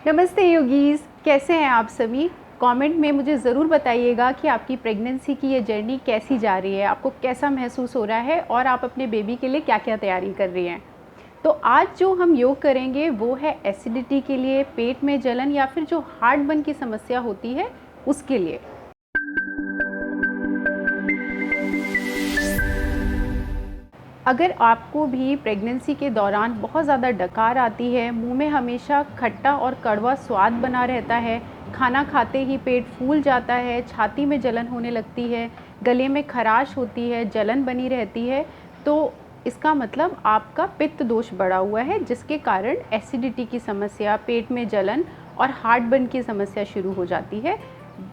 नमस्ते योगीज़, कैसे हैं आप सभी? कमेंट में मुझे ज़रूर बताइएगा कि आपकी प्रेगनेंसी की ये जर्नी कैसी जा रही है, आपको कैसा महसूस हो रहा है और आप अपने बेबी के लिए क्या-क्या तैयारी कर रही हैं। तो आज जो हम योग करेंगे वो है एसिडिटी के लिए, पेट में जलन या फिर जो हार्टबर्न की समस्या होती है उसके लिए। अगर आपको भी प्रेगनेंसी के दौरान बहुत ज़्यादा डकार आती है, मुंह में हमेशा खट्टा और कड़वा स्वाद बना रहता है, खाना खाते ही पेट फूल जाता है, छाती में जलन होने लगती है, गले में खराश होती है, जलन बनी रहती है, तो इसका मतलब आपका पित्त दोष बढ़ा हुआ है, जिसके कारण एसिडिटी की समस्या, पेट में जलन और हार्टबर्न की समस्या शुरू हो जाती है।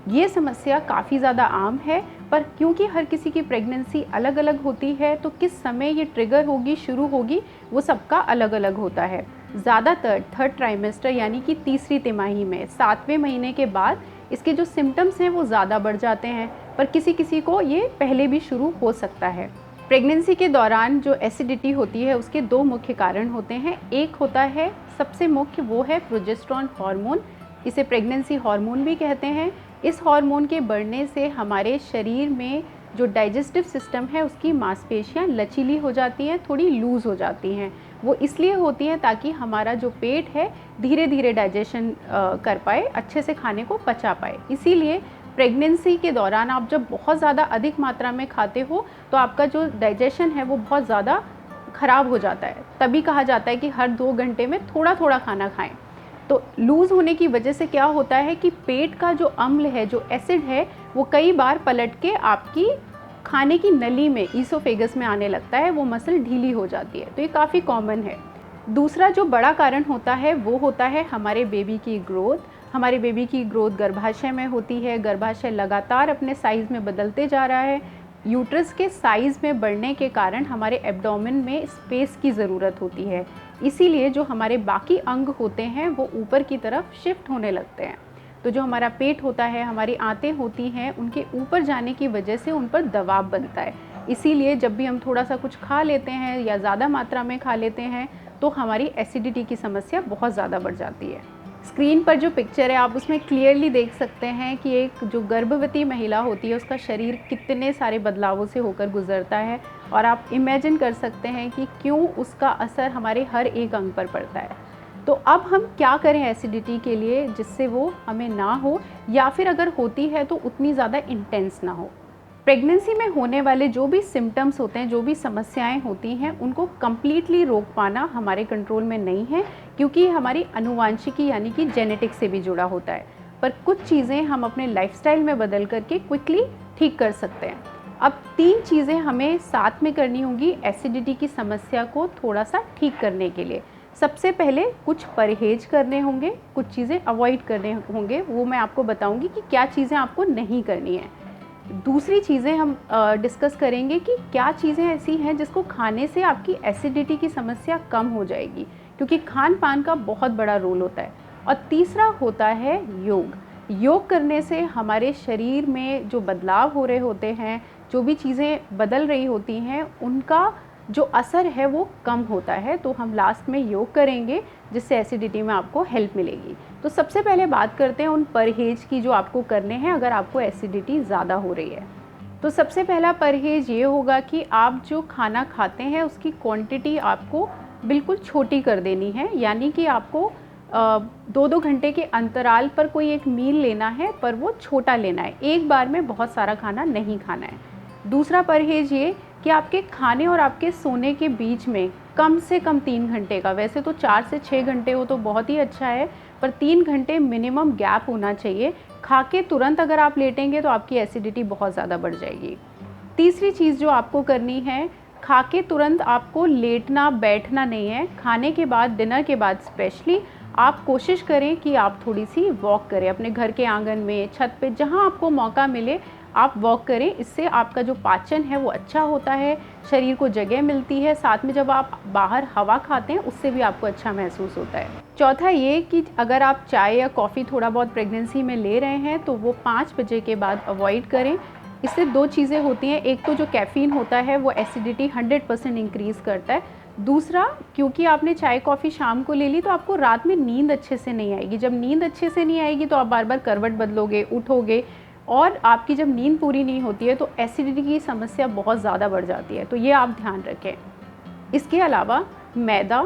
ये समस्या काफ़ी ज़्यादा आम है, पर क्योंकि हर किसी की प्रेगनेंसी अलग-अलग होती है, तो किस समय ये ट्रिगर होगी, शुरू होगी, वो सबका अलग-अलग होता है। ज़्यादातर थर्ड ट्राइमेस्टर यानी कि तीसरी तिमाही में 7वें महीने के बाद इसके जो सिम्पटम्स हैं वो ज़्यादा बढ़ जाते हैं, पर किसी-किसी को ये पहले भी शुरू हो सकता है। प्रेगनेंसी के दौरान जो एसिडिटी होती है उसके 2 मुख्य कारण होते हैं। एक होता है, सबसे मुख्य, वो है प्रोजेस्टेरोन हार्मोन, इसे प्रेगनेंसी हार्मोन भी कहते हैं। इस हार्मोन के बढ़ने से हमारे शरीर में जो डाइजेस्टिव सिस्टम है उसकी मांसपेशियां लचीली हो जाती हैं, थोड़ी लूज़ हो जाती हैं। वो इसलिए होती हैं ताकि हमारा जो पेट है धीरे धीरे डाइजेशन कर पाए, अच्छे से खाने को पचा पाए। इसीलिए प्रेगनेंसी के दौरान आप जब बहुत ज़्यादा अधिक मात्रा में खाते हो तो आपका जो डाइजेशन है वो बहुत ज़्यादा ख़राब हो जाता है। तभी कहा जाता है कि हर 2 घंटे में थोड़ा थोड़ा खाना खाएं। तो लूज़ होने की वजह से क्या होता है कि पेट का जो अम्ल है, जो एसिड है, वो कई बार पलट के आपकी खाने की नली में, ईसोफेगस में आने लगता है, वो मसल ढीली हो जाती है। तो ये काफ़ी कॉमन है। दूसरा जो बड़ा कारण होता है वो होता है हमारे बेबी की ग्रोथ। हमारे बेबी की ग्रोथ गर्भाशय में होती है, गर्भाशय लगातार अपने साइज़ में बदलते जा रहा है। यूट्रस के साइज़ में बढ़ने के कारण हमारे एब्डोमेन में स्पेस की ज़रूरत होती है, इसीलिए जो हमारे बाकी अंग होते हैं वो ऊपर की तरफ शिफ्ट होने लगते हैं। तो जो हमारा पेट होता है, हमारी आंतें होती हैं, उनके ऊपर जाने की वजह से उन पर दबाव बनता है। इसीलिए जब भी हम थोड़ा सा कुछ खा लेते हैं या ज़्यादा मात्रा में खा लेते हैं तो हमारी एसिडिटी की समस्या बहुत ज़्यादा बढ़ जाती है। स्क्रीन पर जो पिक्चर है आप उसमें क्लियरली देख सकते हैं कि एक जो गर्भवती महिला होती है उसका शरीर कितने सारे बदलावों से होकर गुजरता है, और आप इमेजिन कर सकते हैं कि क्यों उसका असर हमारे हर एक अंग पर पड़ता है। तो अब हम क्या करें एसिडिटी के लिए जिससे वो हमें ना हो, या फिर अगर होती है तो उतनी ज़्यादा इंटेंस ना हो। प्रेगनेंसी में होने वाले जो भी सिम्टम्स होते हैं, जो भी समस्याएं होती हैं, उनको कम्प्लीटली रोक पाना हमारे कंट्रोल में नहीं है, क्योंकि हमारी आनुवांशिकी यानी कि जेनेटिक्स से भी जुड़ा होता है। पर कुछ चीज़ें हम अपने लाइफस्टाइल में बदल करके क्विकली ठीक कर सकते हैं। अब 3 चीज़ें हमें साथ में करनी होंगी एसिडिटी की समस्या को थोड़ा सा ठीक करने के लिए। सबसे पहले कुछ परहेज करने होंगे, कुछ चीज़ें अवॉइड करने होंगे, वो मैं आपको बताऊंगी कि क्या चीज़ें आपको नहीं करनी है। दूसरी चीज़ें हम डिस्कस करेंगे कि क्या चीज़ें ऐसी हैं जिसको खाने से आपकी एसिडिटी की समस्या कम हो जाएगी, क्योंकि खान पान का बहुत बड़ा रोल होता है। और तीसरा होता है योग। योग करने से हमारे शरीर में जो बदलाव हो रहे होते हैं, जो भी चीज़ें बदल रही होती हैं, उनका जो असर है वो कम होता है। तो हम लास्ट में योग करेंगे जिससे एसिडिटी में आपको हेल्प मिलेगी। तो सबसे पहले बात करते हैं उन परहेज की जो आपको करने हैं अगर आपको एसिडिटी ज़्यादा हो रही है। तो सबसे पहला परहेज ये होगा कि आप जो खाना खाते हैं उसकी क्वांटिटी आपको बिल्कुल छोटी कर देनी है, यानी कि आपको 2-2 घंटे के अंतराल पर कोई एक मील लेना है, पर वो छोटा लेना है, एक बार में बहुत सारा खाना नहीं खाना है। दूसरा परहेज ये कि आपके खाने और आपके सोने के बीच में कम से कम 3 घंटे का, वैसे तो 4 से 6 घंटे हो तो बहुत ही अच्छा है, पर 3 घंटे मिनिमम गैप होना चाहिए। खा के तुरंत अगर आप लेटेंगे तो आपकी एसिडिटी बहुत ज़्यादा बढ़ जाएगी। तीसरी चीज़ जो आपको करनी है, खा के तुरंत आपको लेटना बैठना नहीं है। खाने के बाद, डिनर के बाद स्पेशली, आप कोशिश करें कि आप थोड़ी सी वॉक करें अपने घर के आंगन में, छत पे, जहाँ आपको मौका मिले आप वॉक करें। इससे आपका जो पाचन है वो अच्छा होता है, शरीर को जगह मिलती है, साथ में जब आप बाहर हवा खाते हैं उससे भी आपको अच्छा महसूस होता है। चौथा ये कि अगर आप चाय या कॉफ़ी थोड़ा बहुत प्रेगनेंसी में ले रहे हैं तो वो 5 बजे के बाद अवॉइड करें। इससे 2 चीज़ें होती हैं, एक तो जो कैफ़ीन होता है वो एसिडिटी 100% इंक्रीज़ करता है, दूसरा, क्योंकि आपने चाय कॉफ़ी शाम को ले ली तो आपको रात में नींद अच्छे से नहीं आएगी। जब नींद अच्छे से नहीं आएगी तो आप बार बार करवट बदलोगे, उठोगे, और आपकी जब नींद पूरी नहीं होती है तो एसिडिटी की समस्या बहुत ज़्यादा बढ़ जाती है। तो ये आप ध्यान रखें। इसके अलावा मैदा,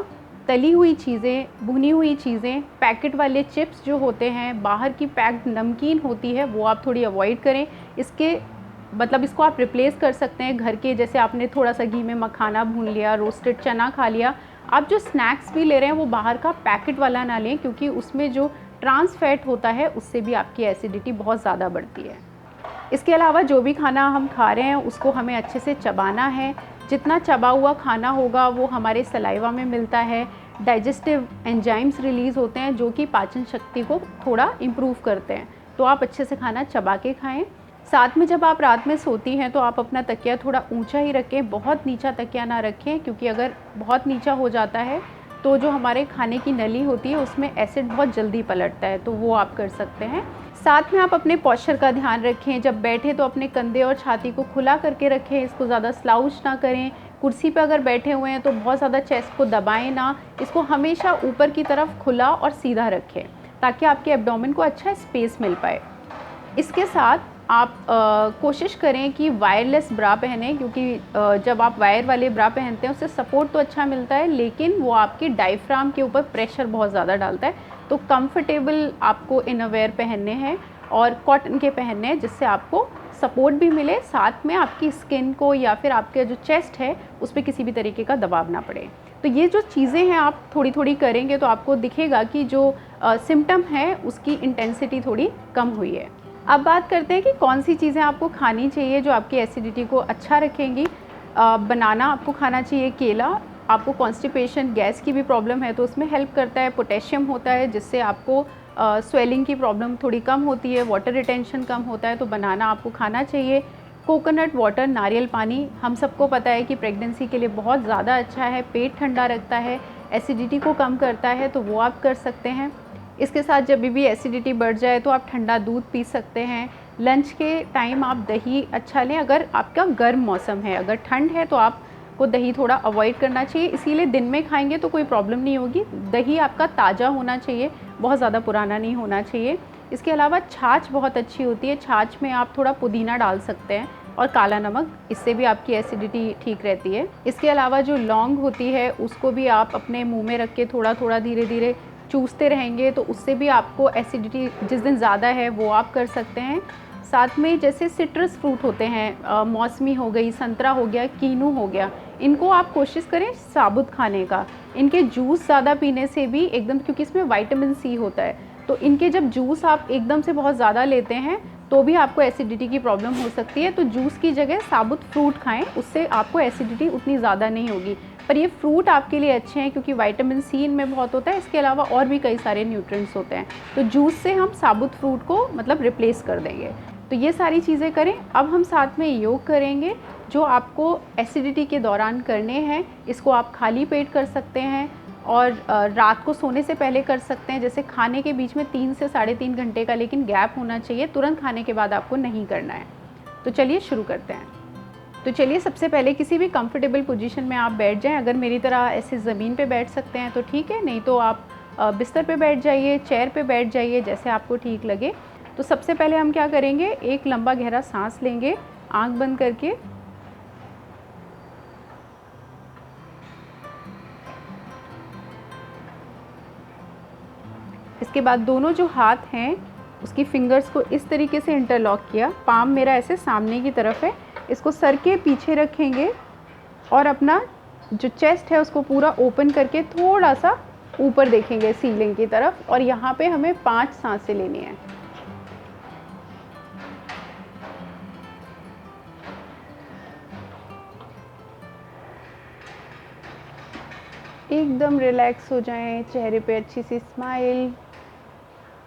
तली हुई चीज़ें, भुनी हुई चीज़ें, पैकेट वाले चिप्स जो होते हैं, बाहर की पैक्ड नमकीन होती है, वो आप थोड़ी अवॉइड करें। इसके मतलब इसको आप रिप्लेस कर सकते हैं घर के, जैसे आपने थोड़ा सा घी में मखाना भून लिया, रोस्टेड चना खा लिया। आप जो स्नैक्स भी ले रहे हैं वो बाहर का पैकेट वाला ना लें, क्योंकि उसमें जो ट्रांस फैट होता है उससे भी आपकी एसिडिटी बहुत ज़्यादा बढ़ती है। इसके अलावा जो भी खाना हम खा रहे हैं उसको हमें अच्छे से चबाना है। जितना चबा हुआ खाना होगा वो हमारे सलाइवा में मिलता है। डाइजेस्टिव एंजाइम्स रिलीज़ होते हैं जो कि पाचन शक्ति को थोड़ा इम्प्रूव करते हैं। तो आप अच्छे से खाना चबा के खाएँ। साथ में जब आप रात में सोती हैं तो आप अपना तकिया थोड़ा ऊंचा ही रखें, बहुत नीचा तकिया ना रखें, क्योंकि अगर बहुत नीचा हो जाता है तो जो हमारे खाने की नली होती है उसमें एसिड बहुत जल्दी पलटता है, तो वो आप कर सकते हैं। साथ में आप अपने पोस्चर का ध्यान रखें। जब बैठें तो अपने कंधे और छाती को खुला करके रखें, इसको ज़्यादा स्लाउच ना करें। कुर्सी पर अगर बैठे हुए हैं तो बहुत ज़्यादा चेस्ट को दबाएं ना, इसको हमेशा ऊपर की तरफ खुला और सीधा रखें ताकि आपके एब्डोमेन को अच्छा स्पेस मिल पाए। इसके साथ आप कोशिश करें कि वायरलेस ब्रा पहनें, क्योंकि जब आप वायर वाले ब्रा पहनते हैं उससे सपोर्ट तो अच्छा मिलता है, लेकिन वो आपके डायफ्राम के ऊपर प्रेशर बहुत ज़्यादा डालता है। तो कंफर्टेबल आपको इनरवेयर पहनने हैं और कॉटन के पहनने हैं, जिससे आपको सपोर्ट भी मिले, साथ में आपकी स्किन को या फिर आपके जो चेस्ट है उस पर किसी भी तरीके का दबाव ना पड़े। तो ये जो चीज़ें हैं आप थोड़ी थोड़ी करेंगे तो आपको दिखेगा कि जो सिम्टम है उसकी इंटेंसिटी थोड़ी कम हुई है। अब बात करते हैं कि कौन सी चीज़ें आपको खानी चाहिए जो आपकी एसिडिटी को अच्छा रखेंगी। बनाना आपको खाना चाहिए, केला। आपको कॉन्स्टिपेशन, गैस की भी प्रॉब्लम है तो उसमें हेल्प करता है। पोटेशियम होता है जिससे आपको स्वेलिंग की प्रॉब्लम थोड़ी कम होती है, वाटर रिटेंशन कम होता है, तो बनाना आपको खाना चाहिए। कोकोनट वाटर, नारियल पानी, हम सबको पता है कि प्रेगनेंसी के लिए बहुत ज़्यादा अच्छा है, पेट ठंडा रखता है, एसिडिटी को कम करता है, तो वो आप कर सकते हैं। इसके साथ जब भी एसिडिटी बढ़ जाए तो आप ठंडा दूध पी सकते हैं। लंच के टाइम आप दही अच्छा लें अगर आपका गर्म मौसम है। अगर ठंड है तो आपको दही थोड़ा अवॉइड करना चाहिए, इसीलिए दिन में खाएंगे तो कोई प्रॉब्लम नहीं होगी। दही आपका ताज़ा होना चाहिए, बहुत ज़्यादा पुराना नहीं होना चाहिए। इसके अलावा छाछ बहुत अच्छी होती है, छाछ में आप थोड़ा पुदीना डाल सकते हैं और काला नमक, इससे भी आपकी एसिडिटी ठीक रहती है। इसके अलावा जो लौंग होती है उसको भी आप अपने मुँह में रख के थोड़ा थोड़ा धीरे धीरे चूसते रहेंगे तो उससे भी आपको एसिडिटी जिस दिन ज़्यादा है वो आप कर सकते हैं। साथ में जैसे सिट्रस फ्रूट होते हैं, मौसमी हो गई, संतरा हो गया, कीनू हो गया, इनको आप कोशिश करें साबुत खाने का। इनके जूस ज़्यादा पीने से भी एकदम, क्योंकि इसमें विटामिन सी होता है, तो इनके जब जूस आप एकदम से बहुत ज़्यादा लेते हैं तो भी आपको एसिडिटी की प्रॉब्लम हो सकती है। तो जूस की जगह साबुत फ्रूट खाएं, उससे आपको एसिडिटी उतनी ज़्यादा नहीं होगी। पर ये फ्रूट आपके लिए अच्छे हैं क्योंकि विटामिन सी इनमें बहुत होता है, इसके अलावा और भी कई सारे न्यूट्रिएंट्स होते हैं। तो जूस से हम साबुत फ्रूट को मतलब रिप्लेस कर देंगे। तो ये सारी चीज़ें करें। अब हम साथ में योग करेंगे जो आपको एसिडिटी के दौरान करने हैं। इसको आप खाली पेट कर सकते हैं और रात को सोने से पहले कर सकते हैं। जैसे खाने के बीच में 3 से 3.5 घंटे का लेकिन गैप होना चाहिए, तुरंत खाने के बाद आपको नहीं करना है। तो चलिए शुरू करते हैं। तो चलिए सबसे पहले किसी भी कंफर्टेबल पोजीशन में आप बैठ जाएं। अगर मेरी तरह ऐसे ज़मीन पे बैठ सकते हैं तो ठीक है, नहीं तो आप बिस्तर पे बैठ जाइए, चेयर पे बैठ जाइए, जैसे आपको ठीक लगे। तो सबसे पहले हम क्या करेंगे, एक लंबा गहरा सांस लेंगे आंख बंद करके। इसके बाद दोनों जो हाथ हैं उसकी फिंगर्स को इस तरीके से इंटरलॉक किया, पाम मेरा ऐसे सामने की तरफ है, इसको सर के पीछे रखेंगे और अपना जो चेस्ट है उसको पूरा ओपन करके थोड़ा सा ऊपर देखेंगे सीलिंग की तरफ, और यहाँ पे हमें 5 सांसें लेनी है। एकदम रिलैक्स हो जाएं, चेहरे पे अच्छी सी स्माइल,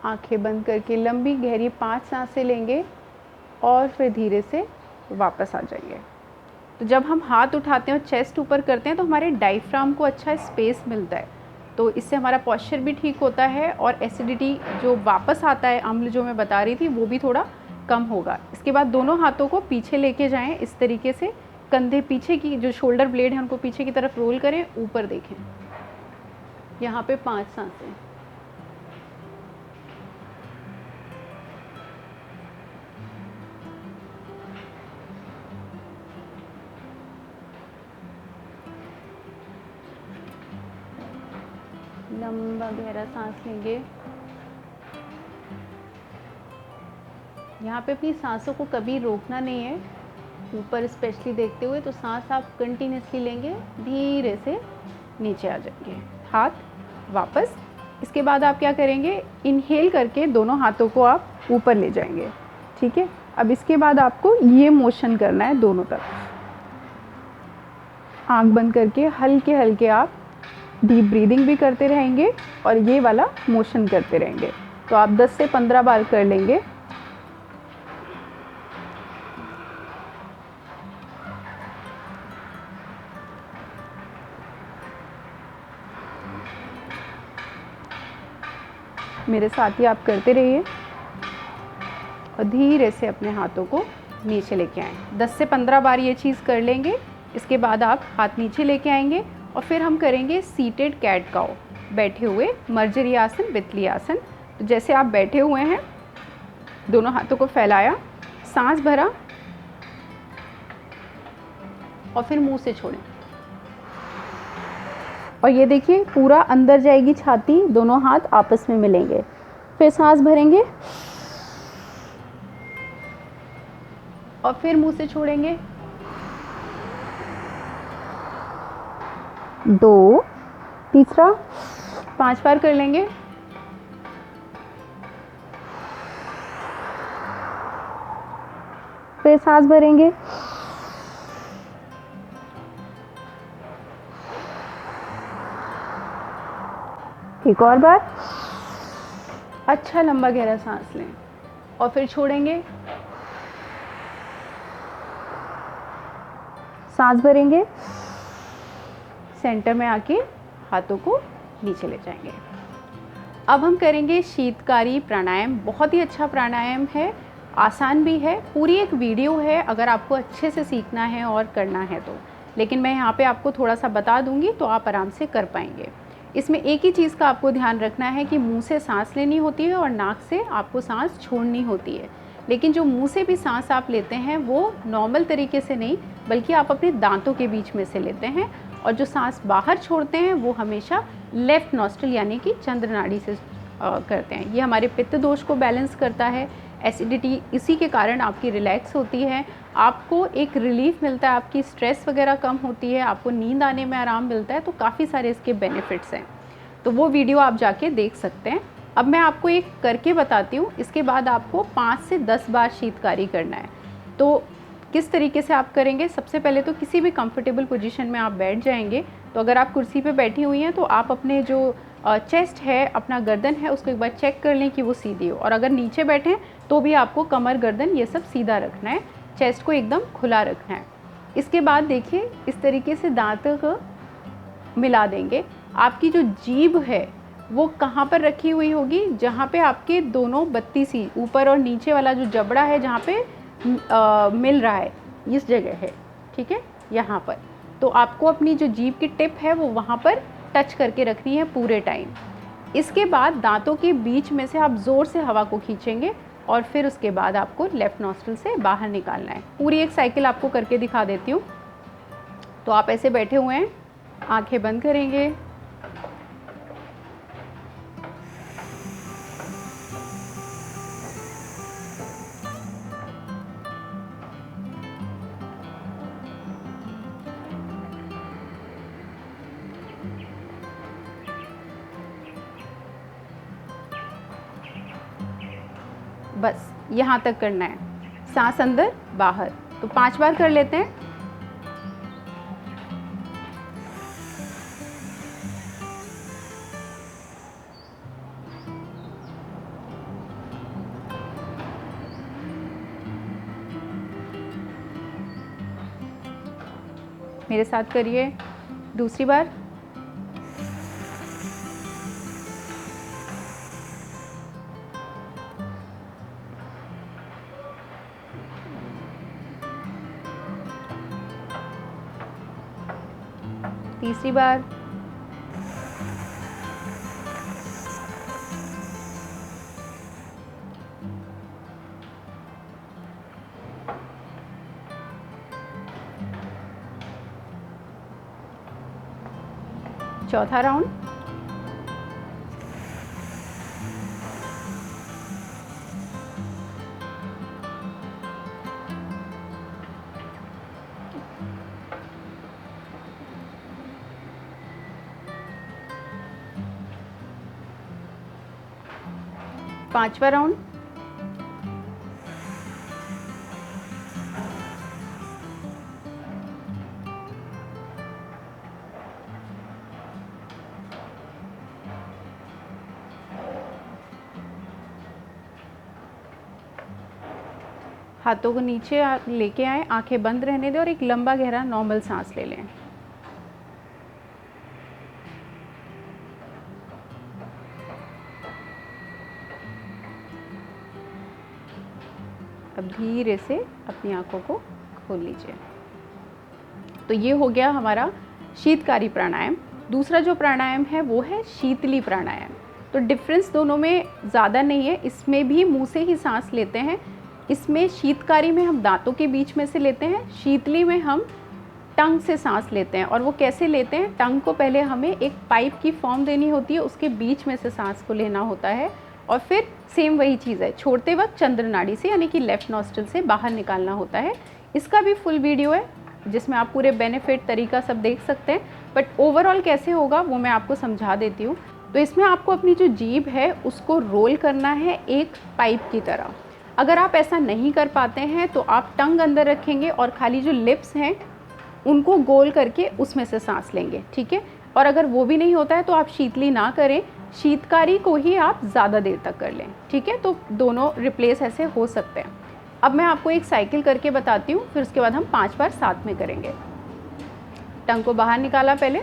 आंखें बंद करके लंबी गहरी 5 सांसें लेंगे और फिर धीरे से वापस आ जाइए। तो जब हम हाथ उठाते हैं और चेस्ट ऊपर करते हैं तो हमारे डायफ्राम को अच्छा स्पेस मिलता है, तो इससे हमारा पॉस्चर भी ठीक होता है और एसिडिटी जो वापस आता है, अम्ल जो मैं बता रही थी, वो भी थोड़ा कम होगा। इसके बाद दोनों हाथों को पीछे लेके जाएं इस तरीके से कंधे पीछे की जो शोल्डर ब्लेड है उनको पीछे की तरफ रोल करें, ऊपर देखें। यहाँ पे 5 सांसें। लंबा गहरा सांस लेंगे। यहाँ पे अपनी सांसों को कभी रोकना नहीं है, ऊपर स्पेशली देखते हुए। तो सांस आप कंटिन्यूसली लेंगे, धीरे से नीचे आ जाएंगे, हाथ वापस। इसके बाद आप क्या करेंगे, इनहेल करके दोनों हाथों को आप ऊपर ले जाएंगे, ठीक है। अब इसके बाद आपको ये मोशन करना है दोनों तरफ। आंख बंद करके हल्के हल्के आप डीप ब्रीदिंग भी करते रहेंगे और ये वाला मोशन करते रहेंगे। तो आप 10 से 15 बार कर लेंगे। मेरे साथ ही आप करते रहिए और धीरे से अपने हाथों को नीचे लेके आएं। 10 से 15 बार ये चीज़ कर लेंगे। इसके बाद आप हाथ नीचे लेके आएंगे और फिर हम करेंगे सीटेड कैट काउ, बैठे हुए मर्जरी आसन, बितली आसन। तो जैसे आप बैठे हुए हैं, दोनों हाथों को फैलाया, सांस भरा और फिर मुंह से छोड़ें। और ये देखिए पूरा अंदर जाएगी छाती, दोनों हाथ आपस में मिलेंगे। फिर सांस भरेंगे और फिर मुंह से छोड़ेंगे। 2, तीसरा 5 बार कर लेंगे। फिर सांस भरेंगे, एक और बार। अच्छा लंबा गहरा सांस लें और फिर छोड़ेंगे। सांस भरेंगे, सेंटर में आके हाथों को नीचे ले जाएंगे। अब हम करेंगे शीतकारी प्राणायाम। बहुत ही अच्छा प्राणायाम है, आसान भी है। पूरी एक वीडियो है अगर आपको अच्छे से सीखना है और करना है तो, लेकिन मैं यहाँ पे आपको थोड़ा सा बता दूंगी तो आप आराम से कर पाएंगे। इसमें एक ही चीज़ का आपको ध्यान रखना है कि मुंह से सांस लेनी होती है और नाक से आपको सांस छोड़नी होती है। लेकिन जो मुंह से भी सांस आप लेते हैं वो नॉर्मल तरीके से नहीं, बल्कि आप अपने दांतों के बीच में से लेते हैं। और जो सांस बाहर छोड़ते हैं वो हमेशा लेफ़्ट नॉस्ट्रिल यानी कि चंद्र नाड़ी से करते हैं। ये हमारे पित्त दोष को बैलेंस करता है। एसिडिटी इसी के कारण आपकी रिलैक्स होती है, आपको एक रिलीफ मिलता है, आपकी स्ट्रेस वगैरह कम होती है, आपको नींद आने में आराम मिलता है। तो काफ़ी सारे इसके बेनिफिट्स हैं, तो वो वीडियो आप जाके देख सकते हैं। अब मैं आपको एक करके बताती हूँ, इसके बाद आपको 5 से 10 बार शीतकारी करना है। तो किस तरीके से आप करेंगे, सबसे पहले तो किसी भी कंफर्टेबल पोजीशन में आप बैठ जाएंगे। तो अगर आप कुर्सी पे बैठी हुई हैं तो आप अपने जो चेस्ट है, अपना गर्दन है, उसको एक बार चेक कर लें कि वो सीधी हो। और अगर नीचे बैठे हैं तो भी आपको कमर, गर्दन ये सब सीधा रखना है, चेस्ट को एकदम खुला रखना है। इसके बाद देखिए इस तरीके से दांतों को मिला देंगे। आपकी जो जीभ है वो कहाँ पर रखी हुई होगी, जहाँ पे आपके दोनों बत्ती सी ऊपर और नीचे वाला जो जबड़ा है जहाँ पे मिल रहा है, इस जगह है, ठीक है, यहाँ पर। तो आपको अपनी जो जीभ की टिप है वो वहाँ पर टच करके रखनी है पूरे टाइम। इसके बाद दांतों के बीच में से आप ज़ोर से हवा को खींचेंगे और फिर उसके बाद आपको लेफ़्ट नॉस्ट्रिल से बाहर निकालना है। पूरी एक साइकिल आपको करके दिखा देती हूँ। तो आप ऐसे बैठे हुए हैं, आंखें बंद करेंगे, बस यहाँ तक करना है, सांस अंदर बाहर। तो 5 बार कर लेते हैं। मेरे साथ करिए, दूसरी बार। तीसरी बार, चौथा राउंड, पांचवा राउंड, हाथों को नीचे लेके आए, आंखें बंद रहने दें और एक लंबा गहरा नॉर्मल सांस ले लें। अब धीरे से अपनी आंखों को खोल लीजिए। तो ये हो गया हमारा शीतकारी प्राणायाम। दूसरा जो प्राणायाम है वो है शीतली प्राणायाम। तो डिफरेंस दोनों में ज़्यादा नहीं है, इसमें भी मुंह से ही सांस लेते हैं। इसमें शीतकारी में हम दांतों के बीच में से लेते हैं, शीतली में हम टंग से सांस लेते हैं। और वो कैसे लेते हैं, टंग को पहले हमें एक पाइप की फॉर्म देनी होती है, उसके बीच में से सांस को लेना होता है और फिर सेम वही चीज़ है, छोड़ते वक्त चंद्र नाड़ी से यानी कि लेफ़्ट नॉस्ट्रिल से बाहर निकालना होता है। इसका भी फुल वीडियो है जिसमें आप पूरे बेनिफिट तरीका सब देख सकते हैं, बट ओवरऑल कैसे होगा वो मैं आपको समझा देती हूँ। तो इसमें आपको अपनी जो जीभ है उसको रोल करना है एक पाइप की तरह। अगर आप ऐसा नहीं कर पाते हैं तो आप टंग अंदर रखेंगे और खाली जो लिप्स हैं उनको गोल करके उसमें से सांस लेंगे, ठीक है। और अगर वो भी नहीं होता है तो आप शीतली ना करें, शीतकारी को ही आप ज़्यादा देर तक कर लें, ठीक है। तो दोनों रिप्लेस ऐसे हो सकते हैं। अब मैं आपको एक साइकिल करके बताती हूँ, फिर उसके बाद हम 5 बार साथ में करेंगे। टंग को बाहर निकाला पहले,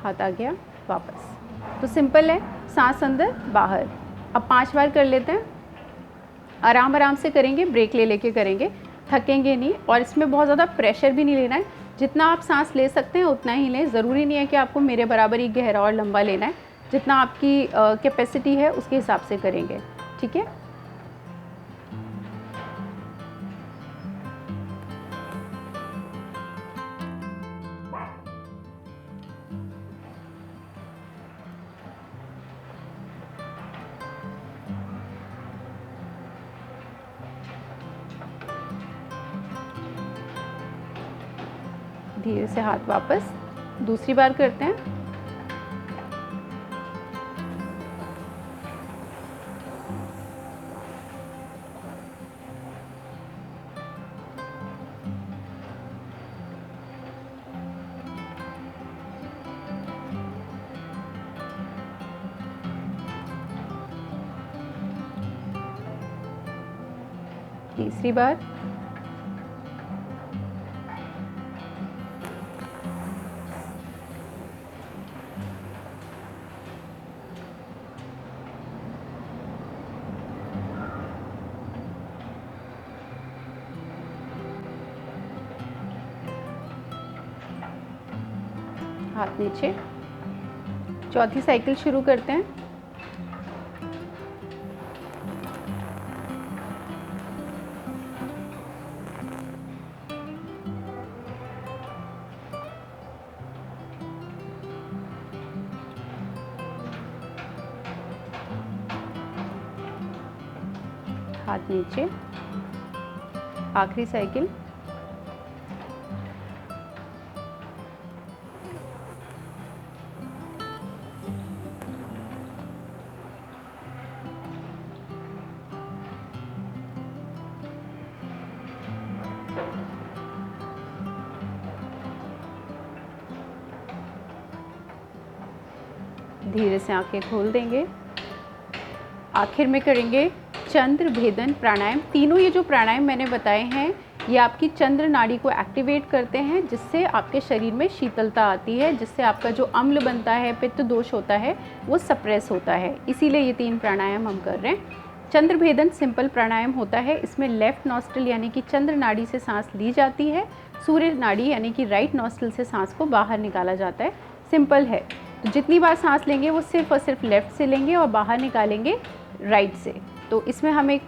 हाथ आ गया वापस। तो सिंपल है, सांस अंदर बाहर। अब 5 बार कर लेते हैं, आराम आराम से करेंगे, ब्रेक ले लेके करेंगे, थकेंगे नहीं। और इसमें बहुत ज़्यादा प्रेशर भी नहीं लेना है, जितना आप सांस ले सकते हैं उतना ही लें। ज़रूरी नहीं है कि आपको मेरे बराबर ही गहरा और लंबा लेना है, जितना आपकी कैपेसिटी है उसके हिसाब से करेंगे, ठीक है। धीरे से हाथ वापस, दूसरी बार करते हैं। तीसरी बार, हाथ नीचे। चौथी साइकिल शुरू करते हैं। हाथ नीचे, आखिरी साइकिल। धीरे से आंखें खोल देंगे। आखिर में करेंगे चंद्र भेदन प्राणायाम। तीनों ये जो प्राणायाम मैंने बताए हैं ये आपकी चंद्र नाड़ी को एक्टिवेट करते हैं, जिससे आपके शरीर में शीतलता आती है, जिससे आपका जो अम्ल बनता है, पित्त दोष होता है, वो सप्रेस होता है। इसीलिए ये 3 प्राणायाम हम कर रहे हैं। चंद्र भेदन सिंपल प्राणायाम होता है। इसमें लेफ़्ट नॉस्ट्रिल यानी कि चंद्र नाड़ी से सांस ली जाती है, सूर्य नाड़ी यानी कि राइट नॉस्ट्रिल से सांस को बाहर निकाला जाता है। सिंपल है। तो जितनी बार सांस लेंगे वो सिर्फ और सिर्फ लेफ़्ट से लेंगे और बाहर निकालेंगे राइट से। तो इसमें हम एक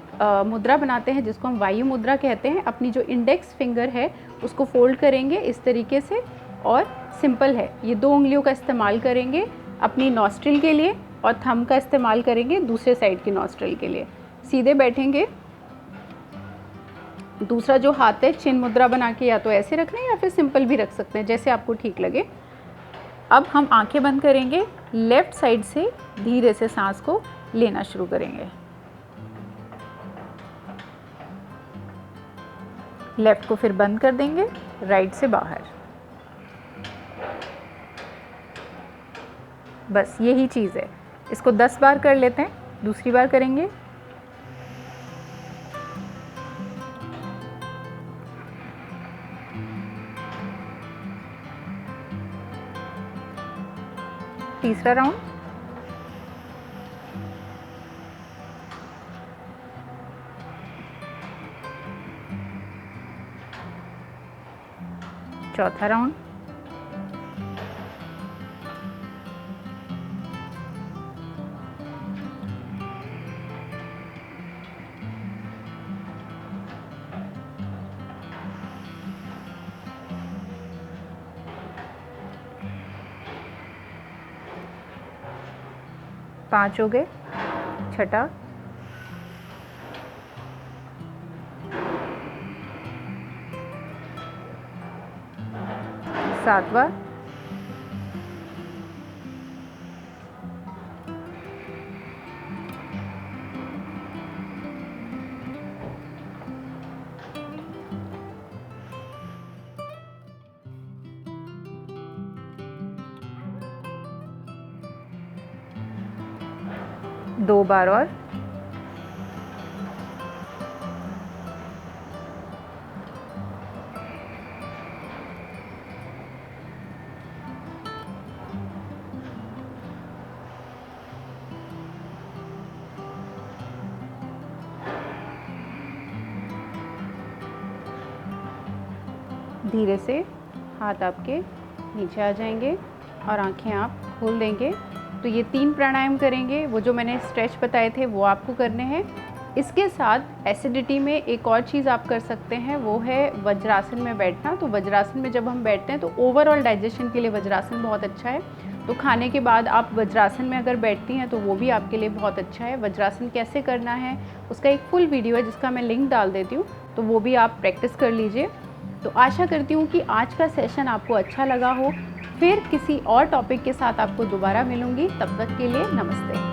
मुद्रा बनाते हैं जिसको हम वायु मुद्रा कहते हैं। अपनी जो इंडेक्स फिंगर है उसको फोल्ड करेंगे इस तरीके से, और सिंपल है। ये 2 उंगलियों का इस्तेमाल करेंगे अपनी नॉस्ट्रिल के लिए और थंब का इस्तेमाल करेंगे दूसरे साइड की नॉस्ट्रिल के लिए। सीधे बैठेंगे। दूसरा जो हाथ है चिन्ह मुद्रा बना के या तो ऐसे रखना है या फिर सिंपल भी रख सकते हैं, जैसे आपको ठीक लगे। अब हम आंखें बंद करेंगे, लेफ़्ट साइड से धीरे से सांस को लेना शुरू करेंगे। लेफ़्ट को फिर बंद कर देंगे, राइट से बाहर। बस यही चीज़ है। इसको 10 बार कर लेते हैं। दूसरी बार करेंगे। तीसरा राउंड। चौथा राउंड। पाँच हो गए। छठा। सातवां। दो बार और। धीरे से हाथ आपके नीचे आ जाएंगे और आंखें आप खोल देंगे। तो ये 3 प्राणायाम करेंगे। वो जो मैंने स्ट्रेच बताए थे वो आपको करने हैं। इसके साथ एसिडिटी में एक और चीज़ आप कर सकते हैं, वो है वज्रासन में बैठना। तो वज्रासन में जब हम बैठते हैं तो ओवरऑल डाइजेशन के लिए वज्रासन बहुत अच्छा है। तो खाने के बाद आप वज्रासन में अगर बैठती हैं तो वो भी आपके लिए बहुत अच्छा है। वज्रासन कैसे करना है उसका एक फुल वीडियो है जिसका मैं लिंक डाल देती हूँ, तो वो भी आप प्रैक्टिस कर लीजिए। तो आशा करती हूँ कि आज का सेशन आपको अच्छा लगा हो। फिर किसी और टॉपिक के साथ आपको दोबारा मिलूँगी। तब तक के लिए नमस्ते।